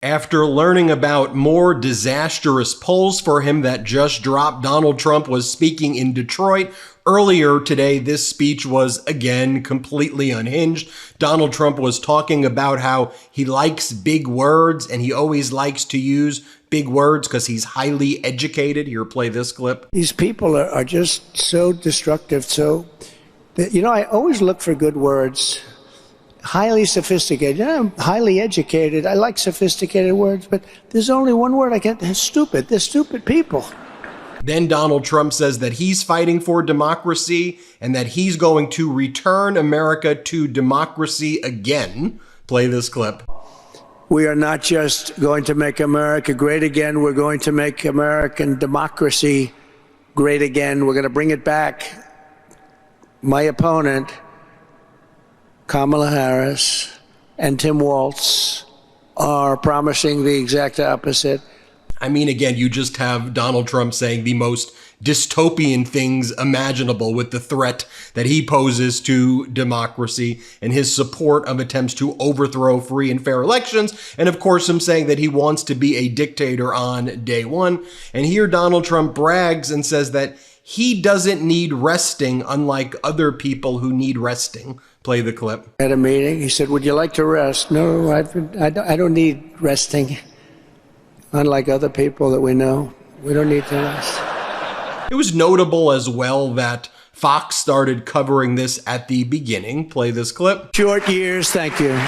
After learning about more disastrous polls for him that just dropped, Donald Trump was speaking in Detroit. Earlier today, this speech was again completely unhinged. Donald Trump was talking about how he likes big words and he always likes to use big words because he's highly educated. Here, play this clip. These people are just so destructive. I always look for good words. Highly sophisticated. I'm highly educated. I like sophisticated words, but there's only one word I get. Stupid. They're stupid people. Then Donald Trump says that he's fighting for democracy and that he's going to return America to democracy again. Play this clip. We are not just going to make America great again. We're going to make American democracy great again. We're going to bring it back. My opponent, Kamala Harris and Tim Walz, are promising the exact opposite. I mean, again, you just have Donald Trump saying the most dystopian things imaginable with the threat that he poses to democracy and his support of attempts to overthrow free and fair elections. And of course, him saying that he wants to be a dictator on day one. And here Donald Trump brags and says that he doesn't need resting, unlike other people who need resting. Play the clip. At a meeting, he said, "Would you like to rest?" No, I don't need resting. Unlike other people that we know, we don't need to rest. It was notable as well that Fox started covering this at the beginning. Play this clip. Short years, thank you.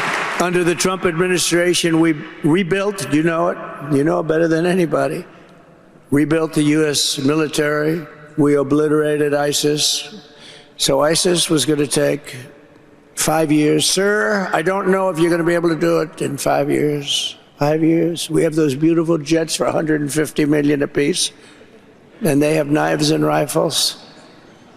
Under the Trump administration, we rebuilt, you know it better than anybody, rebuilt the U.S. military. We obliterated ISIS. So ISIS was going to take 5 years. Sir, I don't know if you're going to be able to do it in 5 years. 5 years. We have those beautiful jets for $150 million apiece, and they have knives and rifles.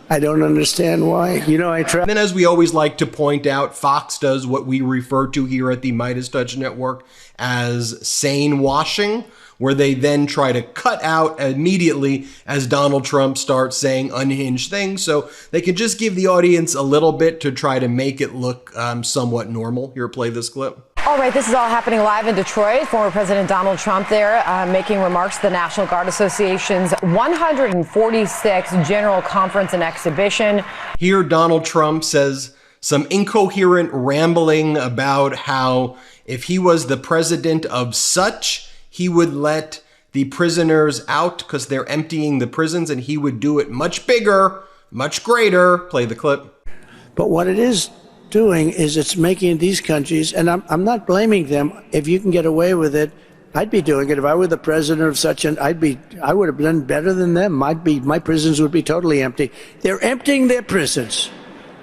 I don't understand why. And then, as we always like to point out, Fox does what we refer to here at the MeidasTouch Network as sane washing, where they then try to cut out immediately as Donald Trump starts saying unhinged things. So they can just give the audience a little bit to try to make it look somewhat normal. Here, play this clip. All right, this is all happening live in Detroit. Former President Donald Trump there making remarks to the National Guard Association's 146th General Conference and Exhibition. Here, Donald Trump says some incoherent rambling about how if he was the president of such, he would let the prisoners out because they're emptying the prisons, and he would do it much bigger, much greater. Play the clip. But what it is doing is it's making these countries, and I'm not blaming them. If you can get away with it, I'd be doing it. If I were the president of such an, I would have done better than them. My prisons would be totally empty. They're emptying their prisons.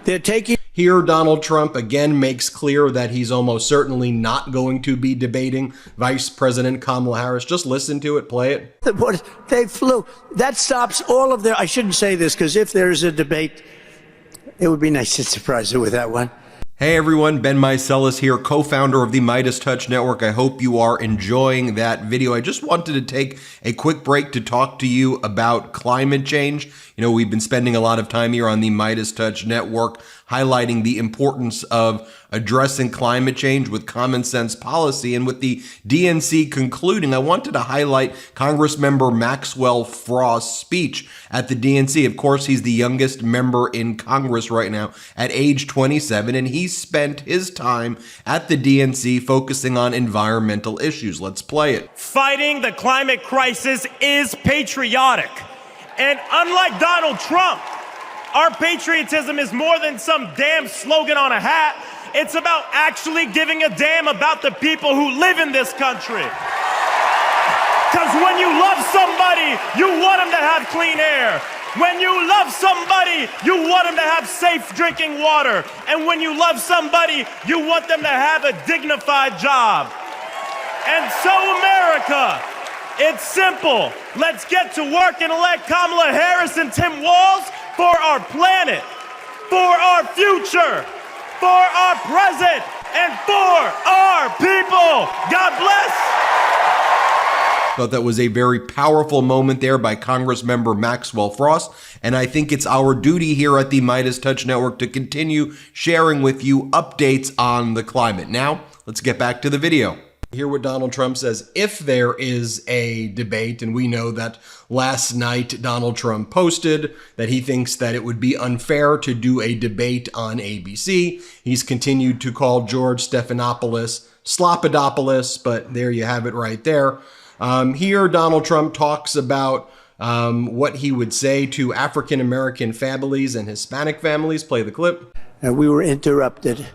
They're taking. Here, Donald Trump again makes clear that he's almost certainly not going to be debating Vice President Kamala Harris. Just listen to it, play it. They flew. That stops all of their, I shouldn't say this, because if there's a debate, it would be nice to surprise her with that one. Hey everyone, Ben Meiselas here, co-founder of the MeidasTouch Network. I hope you are enjoying that video. I just wanted to take a quick break to talk to you about climate change. We've been spending a lot of time here on the MeidasTouch Network highlighting the importance of addressing climate change with common sense policy. And with the DNC concluding, I wanted to highlight Congressmember Maxwell Frost's speech at the DNC. Of course, he's the youngest member in Congress right now at age 27, and he spent his time at the DNC focusing on environmental issues. Let's play it. Fighting the climate crisis is patriotic. And unlike Donald Trump, our patriotism is more than some damn slogan on a hat. It's about actually giving a damn about the people who live in this country. Because when you love somebody, you want them to have clean air. When you love somebody, you want them to have safe drinking water. And when you love somebody, you want them to have a dignified job. And so, America, it's simple. Let's get to work and elect Kamala Harris and Tim Walz for our planet, for our future, for our present, and for our people. God bless. Thought that was a very powerful moment there by Congressmember Maxwell Frost, and I think it's our duty here at the MeidasTouch Network to continue sharing with you updates on the climate. Now, let's get back to the video. Hear what Donald Trump says if there is a debate, and we know that last night Donald Trump posted that he thinks that it would be unfair to do a debate on ABC. He's continued to call George Stephanopoulos Slopodopoulos, but there you have it right there. Here Donald Trump talks about what he would say to African-American families and Hispanic families. Play the clip. And we were interrupted.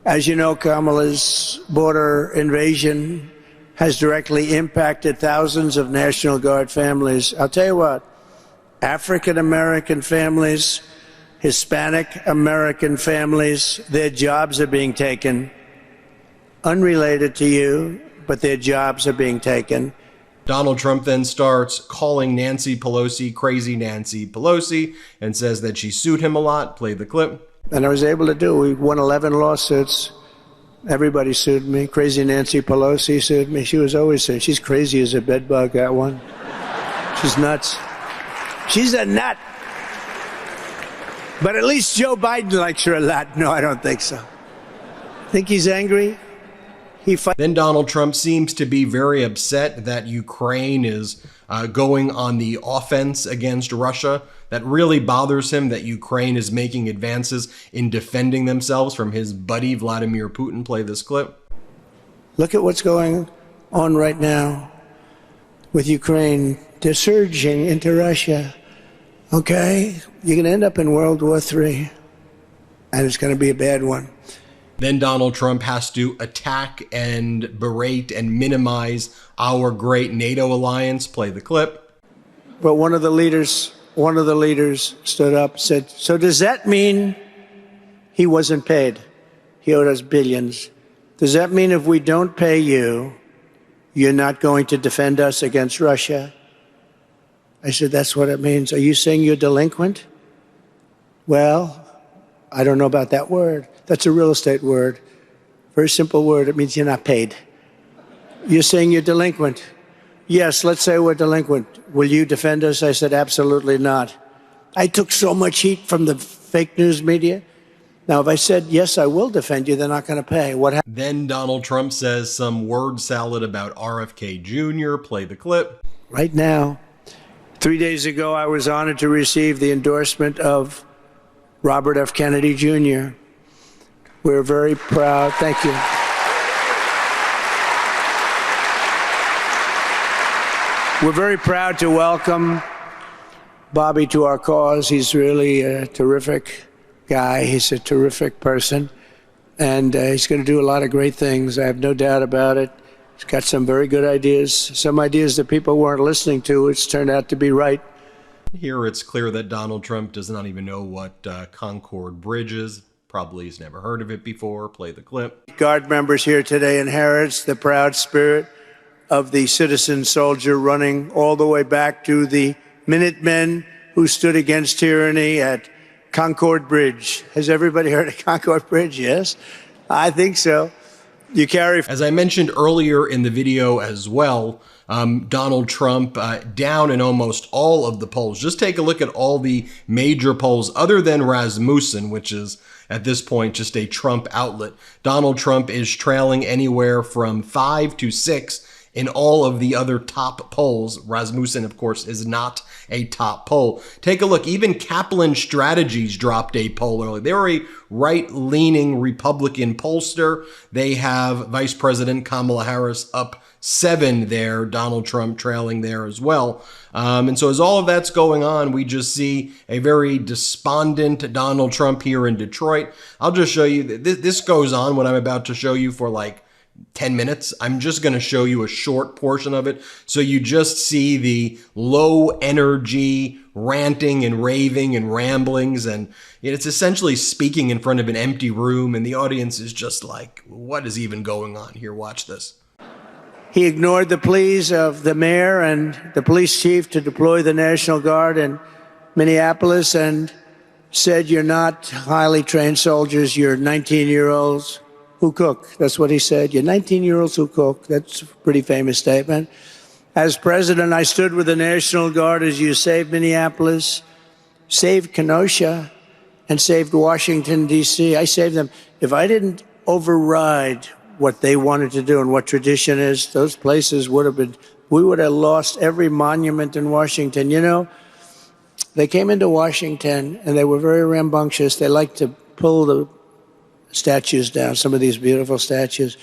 As you know, Kamala's border invasion has directly impacted thousands of National Guard families. I'll tell you what, African-American families, Hispanic-American families, their jobs are being taken. Unrelated to you, but their jobs are being taken. Donald Trump then starts calling Nancy Pelosi crazy Nancy Pelosi and says that she sued him a lot. Play the clip. And I was able to do. We won 11 lawsuits. Everybody sued me. Crazy Nancy Pelosi sued me. She was always saying, she's crazy as a bedbug, that one. She's nuts. She's a nut. But at least Joe Biden likes her a lot. No, I don't think so. Think he's angry? Then Donald Trump seems to be very upset that Ukraine is going on the offense against Russia. That really bothers him, that Ukraine is making advances in defending themselves from his buddy Vladimir Putin. Play this clip. Look at what's going on right now with Ukraine. They're surging into Russia. Okay? You're going to end up in World War III. And it's going to be a bad one. Then Donald Trump has to attack and berate and minimize our great NATO alliance. Play the clip. But one of the leaders stood up and said, so does that mean he wasn't paid? He owed us billions. Does that mean if we don't pay you, you're not going to defend us against Russia? I said, that's what it means. Are you saying you're delinquent? Well, I don't know about that word. That's a real estate word. Very simple word. It means you're not paid. You're saying you're delinquent. Yes, let's say we're delinquent. Will you defend us? I said, absolutely not. I took so much heat from the fake news media. Now, if I said, yes, I will defend you, they're not going to pay. What happened? Then Donald Trump says some word salad about RFK Jr. Play the clip. Right now, 3 days ago, I was honored to receive the endorsement of Robert F. Kennedy Jr. We're very proud. Thank you. We're very proud to welcome Bobby to our cause. He's really a terrific guy. He's a terrific person. And he's going to do a lot of great things. I have no doubt about it. He's got some very good ideas. Some ideas that people weren't listening to, which turned out to be right. Here it's clear that Donald Trump does not even know what Concord Bridge is. Probably has never heard of it before. Play the clip. Guard members here today inherits the proud spirit of the citizen soldier running all the way back to the Minutemen who stood against tyranny at Concord Bridge. Has everybody heard of Concord Bridge? Yes, I think so. You carry. As I mentioned earlier in the video as well, Donald Trump down in almost all of the polls. Just take a look at all the major polls other than Rasmussen, which is at this point just a Trump outlet. Donald Trump is trailing anywhere from 5 to 6 in all of the other top polls. Rasmussen, of course, is not a top poll. Take a look. Even Kaplan Strategies dropped a poll early. They were a right-leaning Republican pollster. They have Vice President Kamala Harris up 7 there, Donald Trump trailing there as well. And so as all of that's going on, we just see a very despondent Donald Trump here in Detroit. I'll just show you, this goes on, what I'm about to show you, for like 10 minutes. I'm just going to show you a short portion of it. So you just see the low energy ranting and raving and ramblings. And it's essentially speaking in front of an empty room. And the audience is just like, what is even going on here? Watch this. He ignored the pleas of the mayor and the police chief to deploy the National Guard in Minneapolis and said, you're not highly trained soldiers, you're 19-year-olds who cook. That's what he said. You're 19-year-olds who cook. That's a pretty famous statement. As president, I stood with the National Guard as you saved Minneapolis, saved Kenosha, and saved Washington, D.C. I saved them. If I didn't override what they wanted to do and what tradition is, those places would have been, we would have lost every monument in Washington. You know, they came into Washington and they were very rambunctious. They liked to pull the statues down, some of these beautiful statues.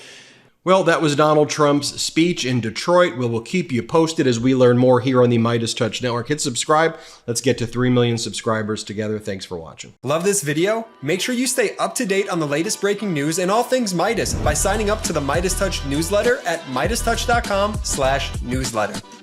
Well, that was Donald Trump's speech in Detroit. We'll keep you posted as we learn more here on the MeidasTouch Network. Hit subscribe. Let's get to 3 million subscribers together. Thanks for watching. Love this video? Make sure you stay up to date on the latest breaking news and all things Meidas by signing up to the MeidasTouch newsletter at MeidasTouch.com/newsletter.